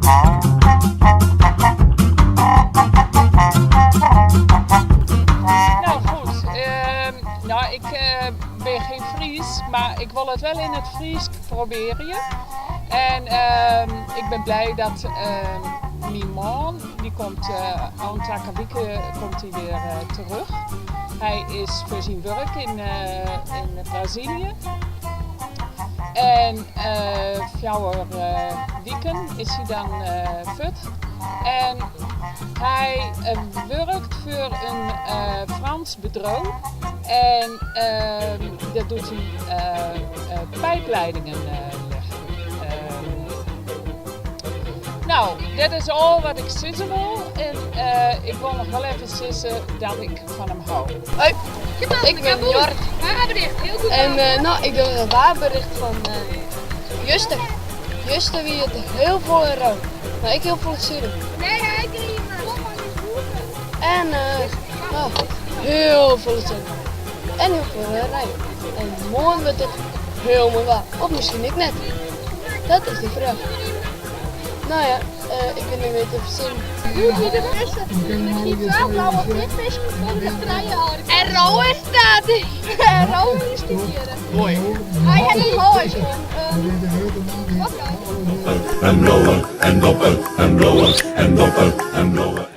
Nou goed, ik ben geen Fries, maar ik wil het wel in het Fries proberen. En ik ben blij dat mijn man, die komt een paar weken komt hij weer terug. Hij is voor zijn werk in Brazilië. En 4 weken is hij dan fit. En hij werkt voor een Frans bedrijf. En dat doet hij pijpleidingen leggen. Nou, dat is al wat ik zeggen wil. En ik wil nog wel even zeggen dat ik van hem hou. Hoi, ik ben Jort. Waarbericht, heel goed. En ik doe een waarbericht van Juste. Juste wie het heel veel rood. Maar ik heel veel het zuiden. Nee, hij kreeg En heel veel het zuiden. En heel veel rijden. En morgen wordt het heel mooi waar. Of misschien ik net. Dat is de vraag. Nou ja, ik ben nu weer te verzinnen. Doe de beste. Ik zie 12 blauwe visjes om te krijgen. En Rowan staat hij. En Rowan is die hier. Mooi. Hij heeft een huis. En blowen, en doppen, en blowen, en doppen, en blowen.